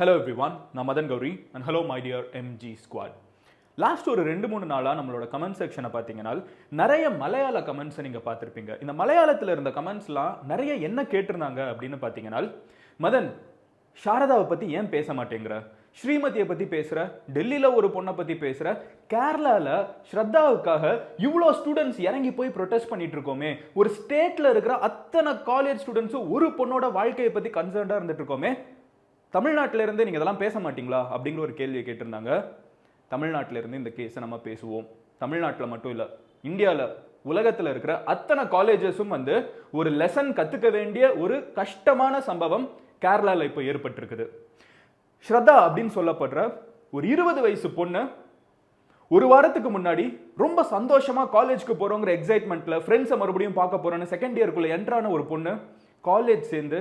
Hello everyone, நான் Madan Gowri and hello my dear MG squad. Last ஒரு 2-3 நாளா நம்மளோட கமெண்ட் செக்ஷனை பார்த்தீங்கன்னா நிறைய மலையாள கமெண்ட்ஸை நீங்கள் பார்த்துருப்பீங்க. இந்த மலையாளத்தில் இருந்த கமெண்ட்ஸ்லாம் நிறைய என்ன கேட்டிருந்தாங்க அப்படின்னு பார்த்தீங்கன்னா, மதன் சாரதாவை பற்றி ஏன் பேச மாட்டேங்கிற, ஸ்ரீமதியை பற்றி பேசுகிற, டெல்லியில் ஒரு பொண்ணை பற்றி பேசுகிற, கேரளாவில் ஸ்ரத்தாவுக்காக இவ்வளோ ஸ்டூடெண்ட்ஸ் இறங்கி போய் ப்ரொட்டஸ்ட் பண்ணிட்டு இருக்கோமே, ஒரு ஸ்டேட்டில் இருக்கிற அத்தனை காலேஜ் ஸ்டூடெண்ட்ஸும் ஒரு பொண்ணோட வாழ்க்கையை பற்றி கன்சர்ன்டாக இருந்துட்டு இருக்கோமே, தமிழ்நாட்டில இருந்து நீங்கள் இதெல்லாம் பேச மாட்டீங்களா அப்படிங்கிற ஒரு கேள்வியை கேட்டிருந்தாங்க. தமிழ்நாட்டில இருந்து இந்த கேஸை நம்ம பேசுவோம். தமிழ்நாட்டில் மட்டும் இல்லை, இந்தியாவில் உலகத்தில் இருக்கிற அத்தனை காலேஜஸும் வந்து ஒரு லெசன் கற்றுக்க வேண்டிய ஒரு கஷ்டமான சம்பவம் கேரளாவில் இப்போ ஏற்பட்டிருக்குது. ஸ்ரத்தா அப்படின்னு சொல்லப்படுற ஒரு 20 வயசு பொண்ணு ஒரு வாரத்துக்கு முன்னாடி ரொம்ப சந்தோஷமா காலேஜ்க்கு போறோங்கிற எக்ஸைட்மெண்ட்ல ஃப்ரெண்ட்ஸை மறுபடியும் பார்க்க போறோன்னு செகண்ட் இயர்க்குள்ள என்ட்ரான ஒரு பொண்ணு காலேஜ் சேர்ந்து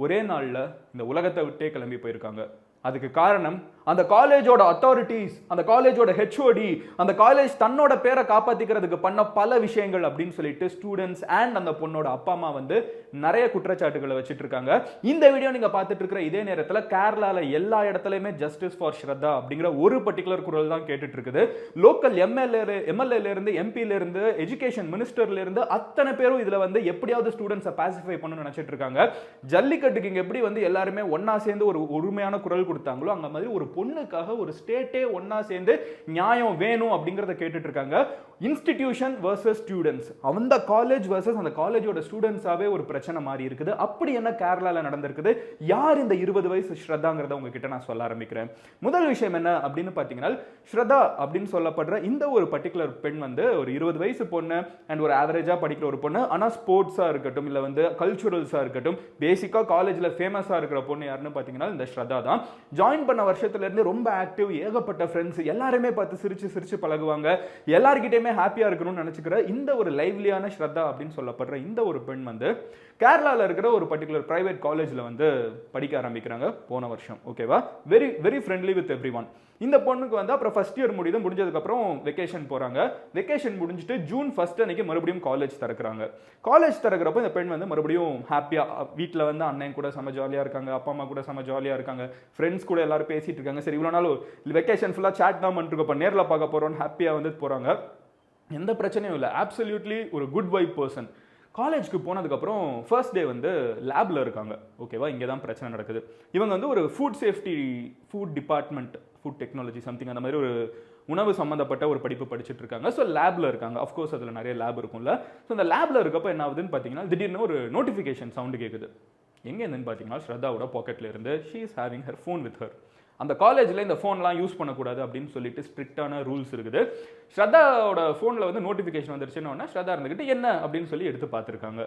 ஒரே நாள்ல இந்த உலகத்தை விட்டே கிளம்பி போயிருக்காங்க. அதுக்கு காரணம் அந்த காலேஜோட அத்தாரிட்டிஸ், அந்த காலேஜோட ஹெச்ஓடி, அந்த காலேஜ் தன்னோட பேரை காப்பாத்திக்கிறதுக்கு பண்ண பல விஷயங்கள் அப்படின்னு சொல்லிட்டு ஸ்டூடெண்ட்ஸ் அண்ட் அந்த பொண்ணோட அப்பா அம்மா வந்து நிறைய குற்றச்சாட்டுகளை வச்சுட்டு இருக்காங்க. இந்த வீடியோ நீங்க பார்த்துட்டு இருக்கிற இதே நேரத்தில் கேரளால எல்லா இடத்துலயுமே ஜஸ்டிஸ் ஃபார் ஸ்ரத்தா அப்படிங்கிற ஒரு பர்டிகுலர் குரல் தான் கேட்டுட்டு இருக்குது. லோக்கல் எம்எல்ஏல இருந்து, எம்பில இருந்து, எஜுகேஷன் மினிஸ்டர்ல இருந்து அத்தனை பேரும் இதுல வந்து எப்படியாவது ஸ்டூடெண்ட்ஸை பாசிஃபை பண்ணணும்னு நினைச்சிட்டு இருக்காங்க. ஜல்லிக்கட்டுக்கு இங்க எப்படி வந்து எல்லாருமே ஒன்னா சேர்ந்து ஒரு உரிமையான குரல் கொடுத்தாங்களோ, அங்க மாதிரி ஒரு பொண்ணுக்காக ஒரு ஸ்டேட்டே ஒன்னா சேர்ந்து நியாயம் வேணும் அப்படிங்கறத கேட்டுட்டு இருக்காங்க. இன்ஸ்டிடியூஷன் வர்சஸ் ஸ்டூடெண்ட்ஸ், அந்த காலேஜ் வர்சஸ் அந்த காலேஜோட ஸ்டூடெண்ட்ஸாவே ஒரு பிரச்சனை மாறி இருக்குது. அப்படி என்ன கேரளால நடந்திருக்குது, யார் இந்த 20 வயசு ஸ்ரத்தாங்கிறத உங்ககிட்ட நான் சொல்ல ஆரம்பிக்கிறேன். முதல் விஷயம் என்ன அப்படின்னு பாத்தீங்கன்னா, ஸ்ரத்தா அப்படின்னு சொல்லப்படுற இந்த ஒரு பர்டிகுலர் பெண் வந்து ஒரு 20 வயசு பொண்ணு அண்ட் ஒரு ஆவரேஜா படிக்கிற ஒரு பொண்ணு. ஆனா ஸ்போர்ட்ஸா இருக்கட்டும், இல்ல வந்து கல்ச்சுரல்ஸா இருக்கட்டும், பேசிக்கா காலேஜ்ல ஃபேமஸா இருக்கிற பொண்ணு யாருன்னு பாத்தீங்கன்னா இந்த ஸ்ரத்தா தான். ஜாயின் பண்ண வருஷத்துல இருந்து ரொம்ப ஆக்டிவ், ஏகப்பட்ட ஃப்ரெண்ட்ஸ், எல்லாருமே பார்த்து சிரிச்சு சிரிச்சு பழகுவாங்க, எல்லார்கிட்டயுமே ஹாப்பியா இருக்கணும்னு நினைச்சுக்கிற இந்த ஒரு லைவ்லியான ஸ்ரத்தா அப்படின்னு சொல்லப்படுற இந்த ஒரு பெண் வந்து கேரளால இருக்கிற ஒரு பர்டிகுலர் பிரைவேட் காலேஜ்ல வந்து படிக்க ஆரம்பிக்கிறாங்க போன வருஷம். ஓகேவா, very very friendly with everyone. இந்த பொண்ணுக்கு வந்து அப்புறம் ஃபர்ஸ்ட் இயர் முடிஞ்சதுக்கு அப்புறம் வெக்கேஷன் போறாங்க. வெக்கேஷன் முடிஞ்சிட்டு ஜூன் 1 அன்னைக்கு மறுபடியும் காலேஜ் திறக்கிறாங்க. காலேஜ் திறக்கிறப்போ இந்த பெண் வந்து மறுபடியும் ஹாப்பியா வீட்டில் வந்து அண்ணன் கூட செம ஜாலியா இருக்காங்க, அப்பா அம்மா கூட செம ஜாலியா இருக்காங்க, ஃப்ரெண்ட்ஸ் கூட எல்லாரும் பேசிட்டு இருக்காங்க. சரி, இவ்வளோ நாள் வெக்கேஷன் ஃபுல்லாக சாட் தான் பண்ணிட்டு இருக்கோம், நேரில் பார்க்க போறோம்னு ஹாப்பியா வந்து போறாங்க. எந்த பிரச்சனையும் இல்லை, ஆப்சல்யூட்லி ஒரு குட் வைப் பர்சன். காலேஜ்க்கு போனதுக்கப்புறம் ஃபர்ஸ்ட் டே வந்து லேபில் இருக்காங்க. ஓகேவா, இங்கே தான் பிரச்சனை நடக்குது. இவங்க வந்து ஒரு food safety, food department, food technology something அந்த மாதிரி ஒரு உணவு சம்மந்தப்பட்ட ஒரு படிப்பு படிச்சுட்டு இருக்காங்க. ஸோ லேபில் இருக்காங்க. அஃப்கோர்ஸ் அதில் நிறைய லேப் இருக்கும்ல. ஸோ அந்த லேபில் இருக்கப்போ என்ன ஆகுதுன்னு பார்த்தீங்கன்னா, திடீர்னு ஒரு நோட்டிஃபிகேஷன் சவுண்டு கேட்குது. எங்கே இருந்துன்னு பார்த்தீங்கன்னா, ஸ்ரத்தாவோட பாக்கெட்டில் இருந்து she is having her phone with her. அந்த காலேஜில் இந்த ஃபோன்லாம் யூஸ் பண்ணக்கூடாது அப்படின்னு சொல்லிட்டு ஸ்ட்ரிக்டான ரூல்ஸ் இருக்குது. ஸ்ரத்தாவோட ஃபோனில் வந்து நோட்டிஃபிகேஷன் வந்துருச்சுன்னு ஸ்ரத்தா இருந்துக்கிட்டு என்ன அப்படின்னு சொல்லி எடுத்து பார்த்துருக்காங்க.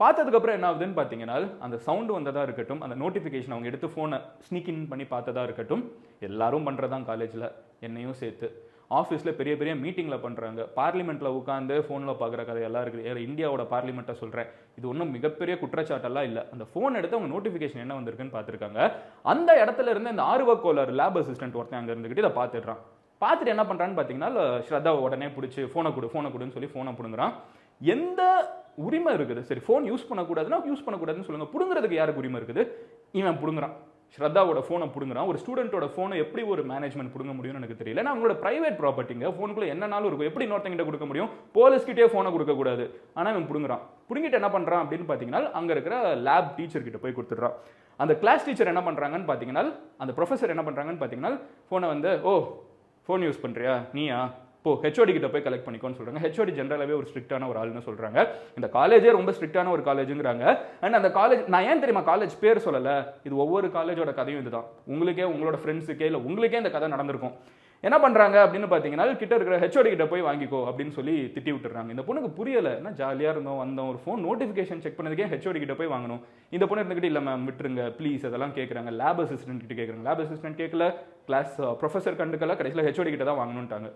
பார்த்ததுக்கப்புறம் என்ன ஆகுதுன்னு பார்த்தீங்கன்னா, அந்த சவுண்டு வந்ததாக இருக்கட்டும், அந்த நோட்டிஃபிகேஷன் அவங்க எடுத்து ஃபோனை ஸ்னீக்கின் பண்ணி பார்த்ததா இருக்கட்டும், எல்லாரும் பண்ணுறதான் காலேஜில், என்னையும் சேர்த்து. ஆஃபீஸில் பெரிய பெரிய மீட்டிங்கில் பண்ணுறாங்க, பார்லிமெண்ட்டில் உட்காந்து ஃபோனில் பார்க்குற கதையெல்லாம் இருக்குது. இந்தியாவோட பார்லிமெண்ட்டை சொல்கிறேன், இது ஒன்றும் மிகப்பெரிய குற்றச்சாட்டெல்லாம் இல்லை. அந்த ஃபோன் எடுத்து அவங்க நோட்டிஃபிகேஷன் என்ன வந்திருக்குன்னு பார்த்துருக்காங்க. அந்த இடத்துல இருந்து இந்த ஆர்வக்கோலர் லேப் அசிஸ்டன்ட் ஒருத்தன் அங்கே இருந்துக்கிட்டு இதை பார்த்துடுறான். பார்த்துட்டு என்ன பண்ணுறான்னு பார்த்தீங்கன்னா, ஸ்ரத்தாவை உடனே பிடிச்சி ஃபோனை கொடுன்னு சொல்லி ஃபோனை பிடுங்குறான். எந்த உரிமை இருக்குது? சரி, ஃபோன் யூஸ் பண்ணக்கூடாதுன்னா யூஸ் பண்ணக்கூடாதுன்னு சொல்லுங்கள், பிடுங்குறதுக்கு யாருக்கு உரிமை இருக்குது? இவன் பிடுங்குறான், ஸ்ரத்தாவோட ஃபோனை பிடுங்குறான். ஒரு ஸ்டூடெண்ட்டோட ஃபோனை எப்படி ஒரு மேனேஜ்மெண்ட் பிடுங்க முடியும்னு எனக்கு தெரியல. ஏன்னா அவங்களோட பிரைவேட் ப்ராப்பர்ட்டிங்க, ஃபோனுக்குள்ள என்னன்னாலும் இருக்கும், எப்படி இன்னொருத்தங்கிட்ட கொடுக்க முடியும்? போலீஸ்கிட்டே ஃபோனை கொடுக்கக்கூடாது. ஆனால் இவன் பிடுங்குறான். பிடுங்கிட்டு என்ன பண்ணுறான் அப்படின்னு பார்த்தீங்கன்னா, அங்கே இருக்கிற லேப் டீச்சர் கிட்ட போய் கொடுத்துட்றான். அந்த கிளாஸ் டீச்சர் என்ன பண்ணுறாங்கன்னு பார்த்தீங்கன்னா, அந்த ப்ரொஃபஸர் என்ன பண்ணுறாங்கன்னு பார்த்தீங்கன்னா, ஃபோனை வந்து ஃபோன் யூஸ் பண்ணுறியா நீயா, ஹெச்ஓடி கிட்ட போய் கலெக்ட் பண்ணிக்கோன்னு சொல்றாங்க. ஹெச்ஓடி ஜெனரலாகவே ஒரு ஸ்ட்ரிக்டான ஒரு ஆள்னு சொல்றாங்க. இந்த காலேஜே ரொம்ப ஸ்ட்ரிக்டான ஒரு காலேஜுங்கிறாங்க. அண்ட் அந்த காலேஜ், நான் ஏன் தெரியுமா காலேஜ் பேர் சொல்லலை, இது ஒவ்வொரு காலேஜோட கதையும் இதுதான். உங்களுக்கே, உங்களோட ஃப்ரெண்ட்ஸுக்கே, இல்லை உங்களுக்கே இந்த கதை நடந்திருக்கும். என்ன பண்றாங்க அப்படின்னு பார்த்தீங்கன்னா, கிட்ட இருக்கிற ஹெச்ஓடி கிட்ட போய் வாங்கிக்கோ அப்படின்னு சொல்லி திட்டி விட்டுறாங்க. இந்த பொண்ணுக்கு புரியலை, என்ன ஜாலியாக இருந்தோம் வந்தோம், ஒரு ஃபோன் நோட்டிஃபிகேஷன் செக் பண்ணதுக்கே ஹெச்ஓடி கிட்ட போய் வாங்கணும். இந்த பொண்ணு இருந்துக்கிட்டு இல்லை மேம் விட்டுருங்க ப்ளீஸ் அதெல்லாம் கேட்குறாங்க. லேப் அசிஸ்டன்ட் கிட்ட கேட்குறாங்க. லேப் அசிஸ்டன்ட் கேட்கல, கிளாஸ் ப்ரொஃபஸர் கண்டுக்கல, கடைசியில் ஹெச்ஓடி கிட்ட தான் வாங்கணுன்ட்டாங்க.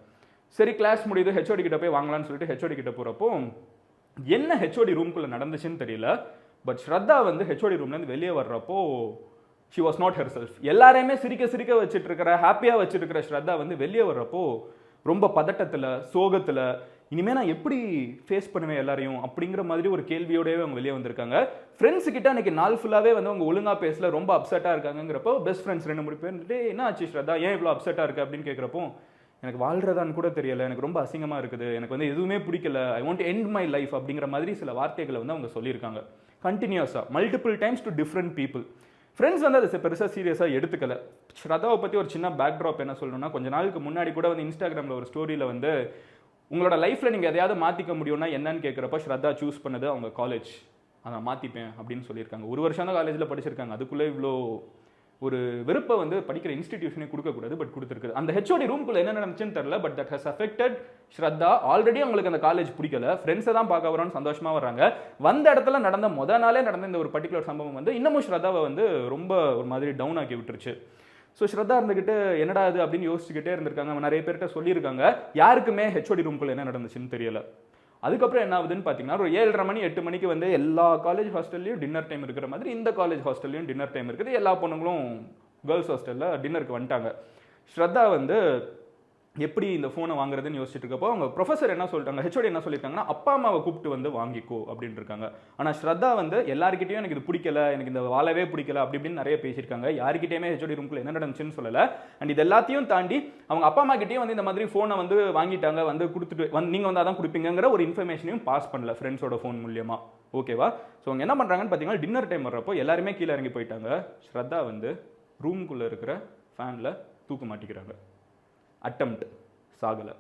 சரி, கிளாஸ் முடியுது, ஹெச்ஓடி கிட்ட போய் வாங்கலாம்னு சொல்லிட்டு ஹெச்ஓடி கிட்ட போறப்போ என்ன ஹெச்ஓடி ரூம்குள்ள நடந்துச்சுன்னு தெரியல. பட் ஸ்ரத்தா வந்து ஹெச்ஓடி ரூம்லேருந்து வெளியே வர்றப்போ she was not her self. எல்லாரையுமே சிரிக்க சிரிக்க வச்சுட்டு இருக்கிற, ஹாப்பியாக வச்சுட்டு இருக்கிற ஸ்ரத்தா வந்து வெளியே வர்றப்போ ரொம்ப பதட்டத்தில், சோகத்தில், இனிமேல் நான் எப்படி ஃபேஸ் பண்ணுவேன் எல்லாரையும் அப்படிங்கிற மாதிரி ஒரு கேள்வியோடவே அவங்க வெளியே வந்திருக்காங்க. ஃப்ரெண்ட்ஸ் கிட்ட அன்றைக்கி நாள் ஃபுல்லாகவே வந்து அவங்க ஒழுங்காக பேசல, ரொம்ப அப்செட்டாக இருக்காங்கிறப்போ பெஸ்ட் ஃப்ரெண்ட்ஸ் 2-3 பேர் வந்துட்டு என்ன ஆச்சு ஸ்ரத்தா, ஏன் இவ்வளோ அப்செட்டாக இருக்குது அப்படின்னு கேட்குறப்போ எனக்கு வாழ்கிறதான்னு கூட தெரியலை, எனக்கு ரொம்ப அசிங்கமாக இருக்குது, எனக்கு வந்து எதுவுமே பிடிக்கல, I want end my life அப்படிங்கிற மாதிரி சில வார்த்தைகளை வந்து அவங்க சொல்லியிருக்காங்க கண்டினியூஸாக multiple times to different people. Friends வந்து அதை பெருசாக சீரியஸாக எடுத்துக்கல. ஸ்ரத்தாவை பற்றி ஒரு சின்ன பேக்ட்ராப் என்ன சொல்லணும்னா, கொஞ்ச நாளுக்கு முன்னாடி கூட வந்து இன்ஸ்டாகிராமில் ஒரு ஸ்டோரியில் வந்து உங்களோட லைஃப்பில் நீங்கள் எதையாவது மாற்றிக்க முடியும்னா என்னன்னு கேட்குறப்ப ஸ்ரத்தா சூஸ் பண்ணது அவங்க காலேஜ், அதை மாற்றிப்பேன் அப்படின்னு சொல்லியிருக்காங்க. 1 வருஷம் தான் காலேஜில் படிச்சிருக்காங்க, அதுக்குள்ளே இவ்வளோ ஒரு வெறுப்பை வந்து படிக்கிற இன்ஸ்டிடியூஷனே கொடுக்கக்கூடாது, பட் கொடுத்துருக்குது. அந்த ஹெச்ஓடி ரூம்குள்ளே என்ன நடந்துச்சுன்னு தெரியல, but that has affected Shraddha. Already அவங்களுக்கு அந்த காலேஜ் பிடிக்கல, ஃப்ரெண்ட்ஸை தான் பார்க்க வரோன்னு சந்தோஷமாக வர்றாங்க. வந்த இடத்துல நடந்த நாளே நடந்த இந்த ஒரு பர்டிகுலர் சம்பவம் வந்து இன்னமும் ஸ்ரத்தாவை வந்து ரொம்ப ஒரு மாதிரி டவுன் ஆக்கி விட்டுருச்சு. ஸோ ஸ்ரத்தா இருந்துக்கிட்டு என்னடா அது அப்படின்னு யோசிச்சுக்கிட்டே இருந்திருக்காங்க. நிறைய பேர்கிட்ட சொல்லியிருக்காங்க, யாருக்குமே ஹெச்ஓடி ரூம்குள்ளே என்ன நடந்துச்சுன்னு தெரியல. அதுக்கப்புறம் என்ன ஆகுதுன்னு பார்த்தீங்கன்னா, ஒரு 7:30 மணி 8 மணிக்கு வந்து எல்லா காலேஜ் ஹாஸ்டல்லையும் டின்னர் டைம் இருக்கிற மாதிரி இந்த காலேஜ் ஹாஸ்டல்லையும் டின்னர் டைம் இருக்குது. எல்லா பொண்ணுங்களும் கேர்ள்ஸ் ஹாஸ்டலில் டின்னருக்கு வந்துட்டாங்க. ஸ்ரத்தா வந்து எப்படி இந்த ஃபோனை வாங்குறதுன்னு யோசிச்சுட்டு இருக்கப்போ அவங்க ப்ரொஃபஸர் என்ன சொல்லிட்டாங்க, ஹெச்ஓடி என்ன சொல்லியிருக்காங்கன்னா, அப்பா அம்மாவை கூப்பிட்டு வந்து வாங்கிக்கோ அப்படின்னு இருக்காங்க. ஆனால் ஸ்ரத்தா வந்து எல்லாருக்கிட்டையும் எனக்கு இது பிடிக்கல, எனக்கு இந்த வாழவே பிடிக்கல அப்படி இப்படின்னு நிறைய பேசியிருக்காங்க. யாருக்கிட்டையுமே ஹெச்ஓடி ரூம்குள்ள என்ன நடந்துச்சுன்னு சொல்லலை. அண்ட் இது எல்லாத்தையும் தாண்டி அவங்க அப்பா அம்மா கிட்டேயும் வந்து இந்த மாதிரி ஃபோனை வந்து வாங்கிட்டாங்க, வந்து கொடுத்துட்டு நீங்கள் வந்து அதான் கொடுப்பீங்கிற ஒரு இன்ஃபர்மேஷனையும் பாஸ் பண்ணல ஃப்ரெண்ட்ஸோட ஃபோன் மூலியமா. ஓகேவா? ஸோ அவங்க என்ன பண்ணுறாங்கன்னு பார்த்தீங்கன்னா, டின்னர் டைம் வர்றப்போ எல்லாருமே கீழே இறங்கி போயிட்டாங்க. ஸ்ரத்தா வந்து ரூம்குள்ளே இருக்கிற ஃபேனில் தூக்க மாட்டிக்கிறாங்க. அட்டம்ப்ட் சாகலை.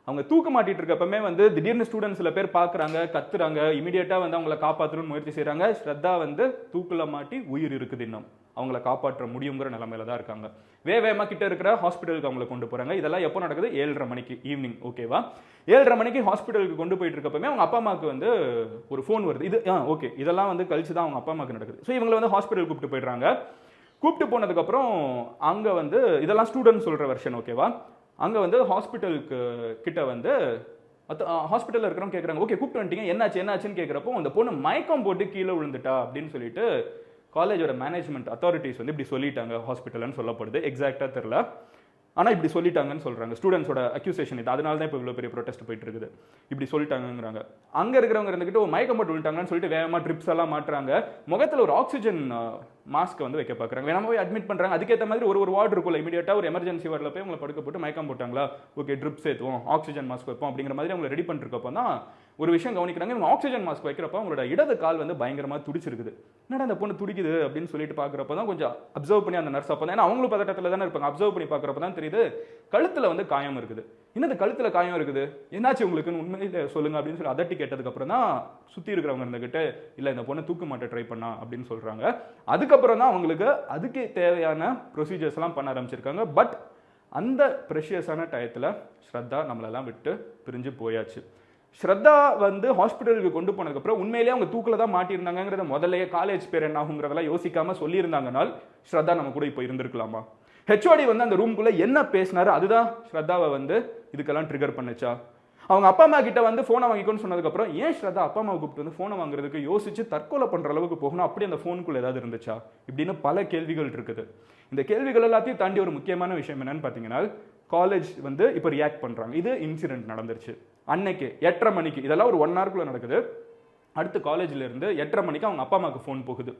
அவங்க தூக்க மாட்டிட்டு இருக்கப்பமே வந்து திடீர்னு ஸ்டூடெண்ட்ஸ் சில பேர் பார்க்குறாங்க, கத்துறாங்க, இமீடியட்டாக வந்து அவங்கள காப்பாற்றணும்னு முயற்சி செய்கிறாங்க. ஸ்ரத்தா வந்து தூக்கில் மாட்டி உயிர் இருக்குது, இன்னும் அவங்கள காப்பாற்ற முடியுங்கிற நிலைமையில தான் இருக்காங்க. வேகமாக கிட்ட இருக்கிற ஹாஸ்பிட்டலுக்கு அவங்களை கொண்டு போகிறாங்க. இதெல்லாம் எப்போ நடக்குது? 7:30 மணிக்கு ஈவினிங். ஓகேவா? 7:30 மணிக்கு ஹாஸ்பிட்டலுக்கு கொண்டு போயிட்டு இருக்கப்பமே அவங்க அப்பா அம்மாவுக்கு வந்து ஒரு ஃபோன் வருது. இது ஓகே, இதெல்லாம் வந்து கழிச்சு தான் அவங்க அப்பா அம்மாவுக்கு நடக்குது. ஸோ இவங்களை வந்து ஹாஸ்பிட்டல் கூப்பிட்டு போயிடுறாங்க. கூப்பிட்டு போனதுக்கப்புறம் அங்கே வந்து இதெல்லாம் ஸ்டூடெண்ட் சொல்கிற வெர்ஷன். ஓகேவா? அங்கே வந்து ஹாஸ்பிட்டலுக்கு கிட்ட வந்து ஹாஸ்பிட்டலில் இருக்கிறவங்க கேட்குறாங்க, ஓகே கூப்பிட்டு வந்துட்டீங்க, என்னாச்சுன்னு கேட்குறப்போ அந்த பொண்ணு மயக்கம் போட்டு கீழே விழுந்துட்டா அப்படின்னு சொல்லிட்டு காலேஜோட மேனேஜ்மெண்ட் அத்தாரிட்டிஸ் வந்து இப்படி சொல்லிட்டாங்க. ஹாஸ்பிட்டல்னு சொல்லப்படுது, எக்ஸாக்டாக தெரியல, ஆனால் இப்படி சொல்லிட்டாங்கன்னு சொல்கிறாங்க. ஸ்டூடெண்ட்ஸோட அக்யூசேஷன் இது. அதனால தான் இப்போ இவ்வளோ பெரிய ப்ரொடெஸ்ட் போயிட்டு இருக்குது. இப்படி சொல்லிட்டாங்கிறாங்க. அங்கே இருக்கிறவங்க இருந்துக்கிட்டு மயக்கம் போட்டு விழுட்டாங்கன்னு சொல்லிட்டு வேகமாக ட்ரிப்ஸ் எல்லாம் மாட்டுறாங்க. முகத்தில் ஒரு ஆக்சிஜன் மாஸ்க் வந்து வைக்க பார்க்குறாங்க. வேணாம போய் அட்மிட் பண்ணுறாங்க. அதுக்கேற்ற மாதிரி ஒரு வார்டு இருக்கும்ல, இமீடியட்டாக ஒரு எமர்ஜென்சி வார்டில் போய் அவங்களை படுக்க போட்டு மயக்கம் போட்டாங்களா, ஓகே ட்ரிப்ஸ் ஏற்றுவோம், ஆக்சிஜன் மாஸ்க் வைப்போம் அப்படிங்கிற மாதிரி அவங்க ரெடி பண்ணிருக்கப்போ தான் ஒரு விஷயம் கவனிக்கிறாங்க. இவங்க ஆக்சிஜன் மாஸ்க் வைக்கிறப்போ அவங்களோட இடது கால் வந்து பயங்கரமாக துடிச்சிருக்குது. என்னடா அந்த பொண்ணு துடிக்குது அப்படின்னு சொல்லிட்டு பார்க்குறப்ப தான் கொஞ்சம் அப்சர்வ் பண்ணி அந்த நர்ஸ் அப்போ தான், ஏன்னா அவங்களும் பதட்டத்தில் தானே இருப்பாங்க, அப்சர்வ் பண்ணி பார்க்குறப்ப தான் தெரியுது கழுத்தில் வந்து காயம் இருக்குது. என்னது கழுத்தில் காயம் இருக்குது, என்னாச்சு உங்களுக்குன்னு உண்மையில சொல்லுங்க அப்படின்னு சொல்லி அதட்டி கேட்டதுக்கப்புறம் தான் சுற்றி இருக்கிறவங்க இருந்துக்கிட்டு இல்லை இந்த பொண்ணை தூக்க மாட்ட ட்ரை பண்ணா அப்படின்னு சொல்கிறாங்க. அதுக்கப்புறம் தான் அவங்களுக்கு அதுக்கு தேவையான ப்ரொசீஜர்ஸ்லாம் பண்ண ஆரம்பிச்சிருக்காங்க. பட் அந்த ப்ரெஷியஸான டயத்தில் ஸ்ரத்தா நம்மளெல்லாம் விட்டு பிரிஞ்சு போயாச்சு. ஸ்ரத்தா வந்து ஹாஸ்பிட்டலுக்கு கொண்டு போனதுக்கப்புறம் உண்மையிலேயே அவங்க தூக்கில் தான் மாட்டியிருந்தாங்கிறத முதல்லையே காலேஜ் பேர் என்ன ஆகுங்கிறதெல்லாம் யோசிக்காமல் சொல்லியிருந்தாங்கனால் ஸ்ரத்தா நம்ம கூட இப்போ இருந்திருக்கலாமா? ஹெச்ஓடி வந்து அந்த ரூம்குள்ளே என்ன பேசினாரு அதுதான் ஸ்ரத்தாவை வந்து இதுக்கெல்லாம் ட்ரிகர் பண்ணுச்சா? அவங்க அப்பா அம்மா கிட்ட வந்து ஃபோனை வாங்கிக்கோன்னு சொன்னதுக்கப்புறம் ஏன் ஸ்ரத்தா அப்பா அம்மாவை கூப்பிட்டு வந்து ஃபோனை வாங்குறதுக்கு யோசிச்சு தற்கொலை பண்ணுற அளவுக்கு போகணும், அப்படி அந்த ஃபோனுக்குள்ளே ஏதாவது இருந்துச்சா இப்படின்னு பல கேள்விகள் இருக்குது. இந்த கேள்விகள் எல்லாத்தையும் தாண்டி ஒரு முக்கியமான விஷயம் என்னன்னு பார்த்தீங்கன்னா, காலேஜ் வந்து இப்போ ரியாக்ட் பண்ணுறாங்க. இது இன்சிடென்ட் நடந்துருச்சு அன்னைக்கு 8:30 மணிக்கு, இதெல்லாம் ஒரு 1 ஹவருக்குள்ளே நடக்குது. அடுத்து காலேஜில் இருந்து 8:30 மணிக்கு அவங்க அப்பா அம்மாவுக்கு ஃபோன் போகுது.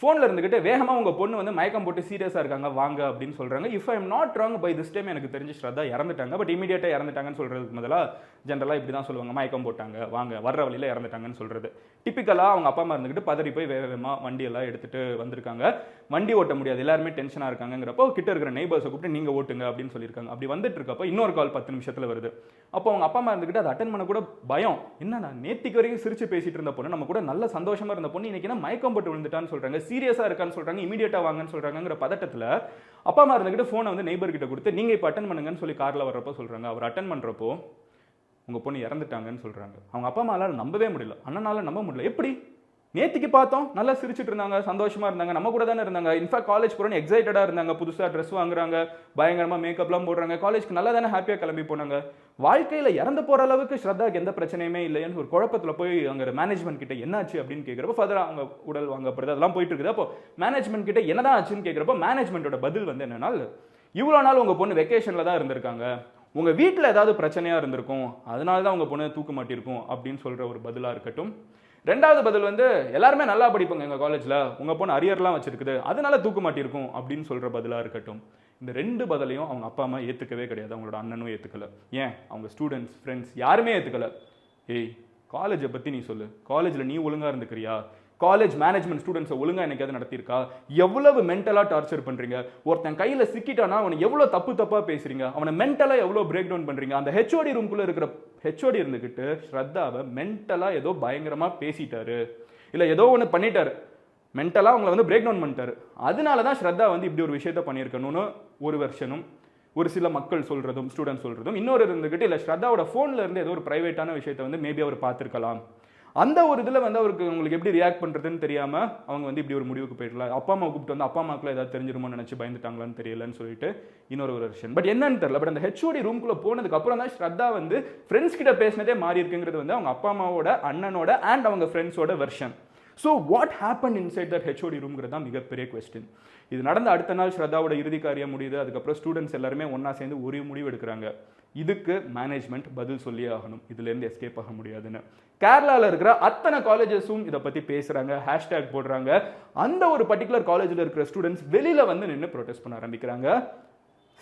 ஃபோனில் இருந்துக்கிட்டு வேகமாக உங்கள் பொண்ணு வந்து மயக்கம் போட்டு சீரியஸாக இருக்காங்க வாங்க அப்படின்னு சொல்கிறாங்க. If I am not wrong by this time எனக்கு தெரிஞ்சு ஸ்ரத்தா இறந்துட்டாங்க. பட் இமீடியட்டாக இறந்துட்டாங்கன்னு சொல்கிறதுக்கு முதலாக ஜென்ரலாக இப்படி தான் சொல்லுவாங்க, மயக்கம் போட்டாங்க வாங்க, வர்ற வழியில் இறந்துட்டாங்கன்னு சொல்கிறது. டிப்பிக்கலாக அவங்க அப்பா அம்மா இருந்துக்கிட்டு பதறி போய் வேகமாக வண்டியெல்லாம் எடுத்துகிட்டு வந்திருக்காங்க. வண்டி ஓட்ட முடியாது, எல்லாருமே டென்ஷனாக இருக்காங்கிறப்போ கிட்ட இருக்கிற நெய்பர்ஸை கூப்பிட்டு நீங்கள் ஓட்டுங்க அப்படின்னு சொல்லியிருக்காங்க. அப்படி வந்துட்டு இருக்கப்போ இன்னொரு கால் 10 நிமிஷத்தில் வருது. அப்போ அவங்க அப்பா அம்மா இருந்துக்கிட்டு அதை அட்டன் பண்ண கூட பயம். என்ன நான் நேத்திக்கு வரைக்கும் சிரிச்சு பேசிட்டு இருந்த பொண்ணு, நம்ம கூட நல்ல சந்தோஷமாக இருந்த பொண்ணு இன்னைக்கு என்ன மயக்கம் போட்டு விழுந்துட்டான்னு சொல்கிறாங்க, சீரியஸாக இருக்கான்னு சொல்கிறாங்க, இமீடியட்டாக வாங்கன்னு சொல்கிறாங்கிற பதட்டத்தில் அப்பா அம்மா இருந்துக்கிட்டு ஃபோனை வந்து நெய்பர் கிட்ட கொடுத்து நீங்கள் இப்போ அட்டன் பண்ணுங்கன்னு சொல்லி காரில் வர்றப்போ சொல்கிறாங்க. அவர் அட்டன் பண்ணுறப்போ உங்கள் பொண்ணு இறந்துட்டாங்கன்னு சொல்கிறாங்க. அவங்க அப்பா அம்மாவால் நம்பவே முடியல, அண்ணனால நம்ப முடியல. எப்படி நேத்திக்கு பார்த்தோம் நல்லா சிரிச்சுட்டு இருந்தாங்க, சந்தோஷமா இருந்தாங்க, நம்ம கூட தானே இருந்தாங்க, இன்ஃபேக்ட் காலேஜ் போகிறோன்னு எக்ஸைட்டடாக இருந்தாங்க, புதுசாக ட்ரெஸ் வாங்குறாங்க, பயங்கரமாக மேக்கப்லாம் போடுறாங்க, காலேஜ்க்கு நல்லா தானே ஹாப்பியாக கிளம்பி போனாங்க, வாழ்க்கையில் இறந்து போகிற அளவுக்கு ஸ்ரத்தாக்கு எந்த பிரச்சனையுமே இல்லைன்னு ஒரு குழப்பத்தில் போய் அங்கே மேனேஜ்மெண்ட் கிட்ட என்னாச்சு அப்படின்னு கேட்குறப்போ ஃபர்தராக அவங்க உடல் வாங்கப்படுது அதெல்லாம் போயிட்டு இருக்குது. அப்போ மேனேஜ்மெண்ட் கிட்ட என்னதான் ஆச்சுன்னு கேட்குறப்போ மேனேஜ்மெண்ட்டோட பதில் வந்து என்னன்னா, இவ்வளோ நாள் உங்கள் பொண்ணு வெக்கேஷனில் தான் இருந்திருக்காங்க, உங்கள் வீட்டில் ஏதாவது பிரச்சனையாக இருந்திருக்கும், அதனால தான் உங்கள் பொண்ணை தூக்க மாட்டிருக்கும் அப்படின்னு சொல்கிற ஒரு பதிலாக இருக்கட்டும். ரெண்டாவது பதில் வந்து எல்லாருமே நல்லா படிப்பாங்க எங்கள் காலேஜில், உங்கள் பொண்ணு அரியர்லாம் வச்சிருக்குது அதனால தூக்க மாட்டிருக்கும் அப்படின்னு சொல்கிற பதிலாக இருக்கட்டும். இந்த ரெண்டு பதிலையும் அவங்க அப்பா அம்மா ஏற்றுக்கவே கிடையாது, அவங்களோட அண்ணனும் ஏற்றுக்கல. ஏன் அவங்க ஸ்டூடெண்ட்ஸ் ஃப்ரெண்ட்ஸ் யாருமே ஏற்றுக்கல. ஏய் காலேஜை பற்றி நீ சொல்லு, காலேஜில் நீ ஒழுங்காக இருந்துக்கிறியா, காலேஜ் மேனேஜ்மெண்ட் ஸ்டூடெண்ட்ஸை ஒழுங்காக என்னைக்காவது நடத்தியிருக்கா, எவ்வளவு மென்டலாக டார்ச்சர் பண்ணுறீங்க, ஒருத்தன் கையில் சிக்கிட்டானா அவனை எவ்வளோ தப்பாக பேசுறீங்க, அவனை மென்டலாக எவ்வளோ பிரேக் டவுன் பண்ணுறீங்க. அந்த ஹெச்ஓடி ரூம்குள்ளே இருக்கிற ஹெச்ஓடி இருந்துக்கிட்டு ஸ்ரத்தாவை மென்டலாக ஏதோ பயங்கரமாக பேசிட்டாரு, இல்லை ஏதோ ஒன்று பண்ணிட்டாரு, மென்டலாக அவங்கள வந்து பிரேக் டவுன் பண்ணிட்டாரு. அதனால தான் ஸ்ரத்தா வந்து இப்படி ஒரு விஷயத்த பண்ணியிருக்கணும்னு ஒரு வெர்ஷனும், ஒரு சில மக்கள் சொல்கிறதும் ஸ்டூடெண்ட் சொல்கிறதும், இன்னொரு இருந்துக்கிட்டு இல்லை ஸ்ரத்தாவோட ஃபோனில் இருந்து ஏதோ ஒரு ப்ரைவேட்டான விஷயத்தை வந்து மேபி அவர் பார்த்துருக்கலாம். அந்த ஒரு இதில் வந்து அவருக்கு உங்களுக்கு எப்படி ரியாக்ட் பண்ணுறதுன்னு தெரியாமல் அவங்க வந்து இப்படி ஒரு முடிவுக்கு போயிடலாம். அப்பா அம்மா கூப்பிட்டு வந்து அப்பா அம்மாக்குள்ள ஏதாவது தெரிஞ்சிருமோன்னு நினச்சி பயந்துட்டாங்களான்னு தெரியலன்னு சொல்லிட்டு இன்னொரு வெர்ஷன். பட் என்னன்னு தெரியல. பட் அந்த ஹெச்ஓடி ரூம்குள்ளே போனதுக்கு அப்புறம் தான் ஸ்ரத்தா வந்து ஃப்ரெண்ட்ஸ் கிட்ட பேசினதே மாறி இருக்குங்கிறது வந்து அவங்க அப்பா அம்மாவோட அண்ணனோட அண்ட் அவங்க ஃப்ரெண்ட்ஸோட வெர்ஷன். So what happen inside that HOD ரூம்ங்கிறது தான் மிகப்பெரிய கொஸ்டின். இது நடந்த அடுத்த நாள் ஸ்ரத்தாவோட இறுதி காரியம் முடியுது. அதுக்கப்புறம் ஸ்டூடெண்ட்ஸ் எல்லாருமே ஒன்றா சேர்ந்து ஒரு முடிவு எடுக்கிறாங்க, இதுக்கு மேனேஜ்மெண்ட் பதில் சொல்லியே ஆகணும், இதுலேருந்து எஸ்கேப் ஆக முடியாதுன்னு. கேரளாவில் இருக்கிற அத்தனை காலேஜஸும் இதை பற்றி பேசுகிறாங்க, ஹேஷ்டேக் போடுறாங்க. அந்த ஒரு பர்டிகுலர் காலேஜில் இருக்கிற ஸ்டூடெண்ட்ஸ் வெளியில் வந்து நின்று ப்ரொடெஸ்ட் பண்ண ஆரம்பிக்கிறாங்க.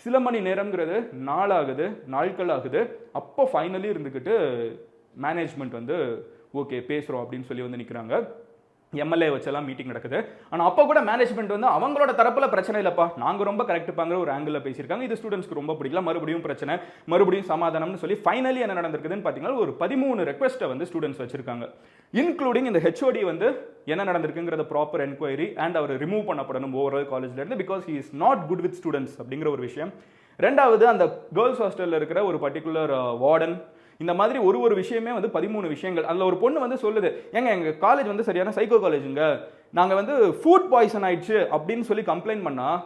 சில மணி நேரம்ங்கிறது நாளாகுது, நாட்கள் ஆகுது. அப்போ ஃபைனலி இருந்துக்கிட்டு மேனேஜ்மெண்ட் வந்து ஓகே பேசுகிறோம் அப்படின்னு சொல்லி வந்து நிற்கிறாங்க. எம்எல்ஏ வச்செல்லாம் மீட்டிங் நடக்குது. ஆனால் அப்போ கூட மேனேஜ்மெண்ட் வந்து அவங்களோட தரப்பில் பிரச்சனை இல்லைப்பா, நாங்கள் ரொம்ப கரெக்டுப்பாங்கிற ஒரு ஆங்கிளில் பேசியிருக்காங்க. இது ஸ்டூடெண்ட்ஸ்க்கு ரொம்ப பிடிக்கல, மறுபடியும் பிரச்சனை, மறுபடியும் சமாதானம்னு சொல்லி ஃபைனலி என்ன நடந்திருக்குதுன்னு பார்த்தீங்கன்னா ஒரு 13 ரெக்வெஸ்ட்டை வந்து ஸ்டூடெண்ட்ஸ் வச்சிருக்காங்க. இன்க்ளூடிங் இந்த ஹெச்ஓடி வந்து என்ன நடந்திருக்குங்கிறத ப்ராப்பர் என்கொயரி அண்ட் அவர் ரிமூவ் பண்ணப்படணும் ஓவரால் காலேஜ்லேருந்து, because he is not good with students அப்படிங்கிற ஒரு விஷயம். ரெண்டாவது அந்த கேர்ள்ஸ் ஹாஸ்டலில் இருக்கிற ஒரு பர்டிகுலர் வார்டன், இந்த மாதிரி ஒரு விஷயமே வந்து 13 விஷயங்கள். அதில் ஒரு பொண்ணு வந்து சொல்லுது, ஏங்க எங்கள் காலேஜ் வந்து சரியான சைக்கோ காலேஜுங்க, நாங்கள் வந்து ஃபுட் பாய்சன் ஆயிடுச்சு அப்படின்னு சொல்லி கம்ப்ளைண்ட் பண்ணால்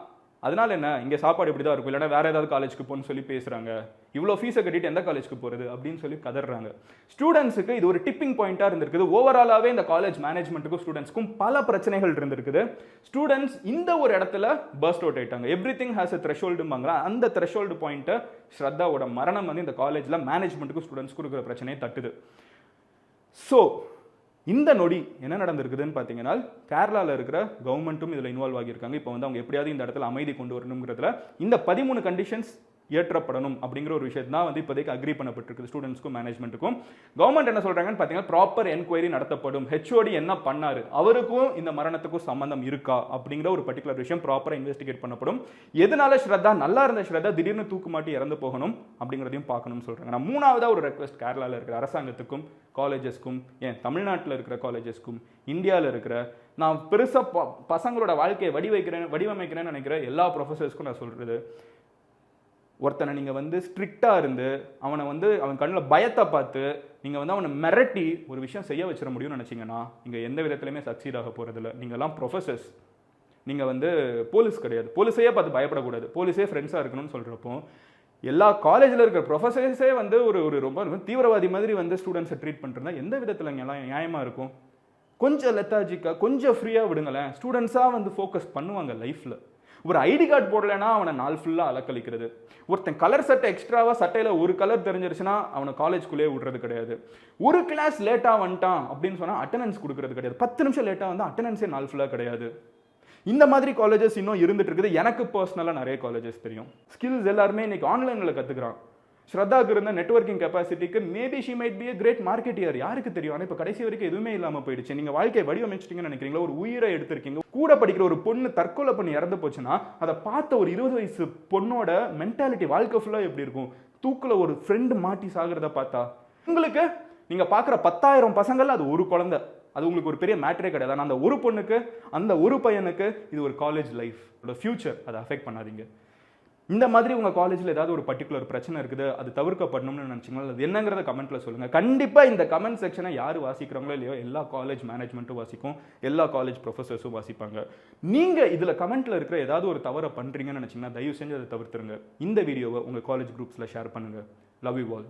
அதனால என்ன, இங்கே சாப்பாடு இப்படி தான் இருக்கும், இல்லைனா வேற ஏதாவது காலேஜுக்கு போகணும்னு சொல்லி பேசுகிறாங்க, இவ்வளோ ஃபீஸை கட்டிட்டு எந்த காலேஜுக்கு போகிறது அப்படின்னு சொல்லி கதறாங்க. ஸ்டூடெண்ட்ஸுக்கு இது ஒரு டிப்பிங் பாயிண்ட்டாக இருந்திருக்குது. ஓவராலாகவே இந்த காலேஜ் மேனேஜ்மெண்ட்டுக்கும் ஸ்டூடெண்ட்ஸ்க்கும் பல பிரச்சனைகள் இருந்திருக்குது. ஸ்டூடெண்ட்ஸ் இந்த ஒரு இடத்துல பர்ஸ்ட் அவுட் ஆயிட்டாங்க. எவ்ரி திங் ஹேஸ் அ த்ரெஷோல்டும்பாங்களா, அந்த த்ரெஷோல்டு பாயிண்ட்டை ஸ்ரத்தாவோட மரணம் வந்து இந்த காலேஜில் மேனேஜ்மெண்ட்டுக்கும் ஸ்டூடெண்ட்ஸ்க்கும் இருக்கிற பிரச்சனையை தட்டுது. ஸோ இந்த நொடி என்ன நடந்திருக்குதுன்னு பார்த்தீங்கன்னா கேரளாவில் இருக்கிற கவர்மெண்ட்டும் இதில் இன்வால்வ் ஆகியிருக்காங்க. இப்போ வந்து அவங்க எப்படியாவது இந்த இடத்துல அமைதி கொண்டு வரணுங்கிறதுல இந்த 13 கண்டிஷன்ஸ் ஏற்றப்படணும் அப்படிங்கிற ஒரு விஷயம் தான் வந்து இப்போதைக்கு அக்ரி பண்ணப்பட்டிருக்கு ஸ்டூடெண்ட்ஸ்க்கும் மேனேஜ்மெண்ட்டுக்கும். கவர்மெண்ட் என்ன சொல்றாங்கன்னு பார்த்தீங்கன்னா ப்ராப்பர் என்கொயரி நடத்தப்படும், ஹெச்ஓடி என்ன பண்ணாரு, அவருக்கும் இந்த மரணத்துக்கும் சம்பந்தம் இருக்கா அப்படிங்கிற ஒரு பர்டிகுலர் விஷயம் ப்ராப்பராக இன்வெஸ்டிகேட் பண்ணப்படும். எதனால ஸ்ரத்தா நல்லா இருந்த ஸ்ரத்தா திடீர்னு தூக்கு மாட்டி இறந்து போகணும் அப்படிங்கிறதையும் பார்க்கணும்னு சொல்றாங்க. நான் மூணாவதா ஒரு ரெக்வெஸ்ட் கேரளாவில் இருக்கிற அரசாங்கத்துக்கும் காலேஜஸ்க்கும், ஏன் தமிழ்நாட்டில் இருக்கிற காலேஜஸ்க்கும், இந்தியாவில் இருக்கிற நான் பெருசாக பசங்களோட வாழ்க்கையை வடிவமைக்கிறேன்னு நினைக்கிற எல்லா ப்ரொஃபஸர்ஸ்க்கும் நான் சொல்றது, ஒருத்தனை நீங்கள் வந்து ஸ்ட்ரிக்டாக இருந்து அவனை வந்து அவன் கண்ணில் பயத்தை பார்த்து நீங்கள் வந்து அவனை மிரட்டி ஒரு விஷயம் செய்ய வச்சிட முடியும்னு நினச்சிங்கன்னா இங்கே எந்த விதத்துலையுமே சக்சீட் ஆக போகிறதில்ல. நீங்கள்லாம் ப்ரொஃபஸர்ஸ், நீங்கள் வந்து போலீஸ் கிடையாது, போலீஸையே பார்த்து பயப்படக்கூடாது, போலீஸே ஃப்ரெண்ட்ஸாக இருக்கணும்னு சொல்கிறப்போ எல்லா காலேஜில் இருக்கிற ப்ரொஃபஸர்ஸே வந்து ஒரு ரொம்ப தீவிரவாதி மாதிரி வந்து ஸ்டூடெண்ட்ஸை ட்ரீட் பண்ணுறதா எந்த விதத்தில் இங்கெல்லாம் நியாயமாக இருக்கும்? கொஞ்சம் லெத்தாஜிக்காக கொஞ்சம் ஃப்ரீயாக விடுங்களேன், ஸ்டூடெண்ட்ஸாக வந்து ஃபோக்கஸ் பண்ணுவாங்க லைஃப்பில். ஒரு ஐடி கார்டு போடலைன்னா அவனை நாள் ஃபுல்லாக அலக்கழிக்கிறது, ஒருத்தன் கலர் சட்டை எக்ஸ்ட்ராவாக சட்டையில் ஒரு கலர் தெரிஞ்சிருச்சுன்னா அவனை காலேஜ்குள்ளேயே விடுறது கிடையாது, ஒரு கிளாஸ் லேட்டாக வந்துட்டான் அப்படின்னு சொன்னால் அட்டண்டன்ஸ் கொடுக்கறது கிடையாது, 10 நிமிஷம் லேட்டாக வந்து அட்டண்டன்ஸே நாள் ஃபுல்லாக கிடையாது. இந்த மாதிரி காலேஜஸ் இன்னும் இருந்துட்டு இருக்குது. எனக்கு பர்சனலாக நிறைய காலேஜஸ் தெரியும். ஸ்கில்ஸ் எல்லாருமே இன்னைக்கு ஆன்லைனில் கற்றுக்குறான். ஸ்ரத்தாக்கு இருந்த நெட்வொர்க்கிங் கெப்பாசிட்டிக்கு maybe she might be a great marketeer, யாருக்கு தெரியும். ஆனால் இப்போ கடைசி வரைக்கும் எதுவுமே இல்லாமல் போயிடுச்சு. நீங்கள் வாழ்க்கையை வடிவமைச்சிட்டீங்கன்னு நினைக்கிறீங்களா, ஒரு உயிரை எடுத்திருக்கீங்க. கூட படிக்கிற ஒரு பொண்ணு தற்கொலை பண்ணி இறந்து போச்சுன்னா அதை பார்த்த ஒரு 20 வயசு பொண்ணோட மென்டாலிட்டி வாழ்க்கை ஃபுல்லாக எப்படி இருக்கும்? தூக்கில் ஒரு ஃப்ரெண்டு மாட்டி சாகிறத பார்த்தா உங்களுக்கு நீங்கள் பார்க்குற 10,000 பசங்கள் அது ஒரு குழந்தை, அது உங்களுக்கு ஒரு பெரிய மேட்டரே கிடையாது. ஆனால் அந்த ஒரு பொண்ணுக்கு, அந்த ஒரு பையனுக்கு இது ஒரு காலேஜ் லைஃப் ஃபியூச்சர், அதை அஃபெக்ட் பண்ணாதீங்க. இந்த மாதிரி உங்கள் காலேஜில் ஏதாவது ஒரு பர்டிகுலர் பிரச்சனை இருக்குது, அது தவிர்க்கப்படணும்னு நினச்சிங்களா, அது என்னங்கிறத கமெண்ட்டில் சொல்லுங்கள். கண்டிப்பாக இந்த கமெண்ட் செக்ஷனை யார் வாசிக்கிறாங்களோ இல்லையோ எல்லா காலேஜ் மேனேஜ்மெண்ட்டும் வாசிக்கும், எல்லா காலேஜ் ப்ரொஃபஸர்ஸும் வாசிப்பாங்க. நீங்கள் இதில் கமெண்ட்டில் இருக்கிற ஏதாவது ஒரு தவறை பண்ணுறீங்கன்னு நினச்சிங்கன்னா தயவு செஞ்சு அதை தவிர்த்துருங்க. இந்த வீடியோவை உங்கள் காலேஜ் குரூப்ஸில் ஷேர் பண்ணுங்கள். Love you all.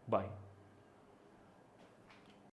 பாய்.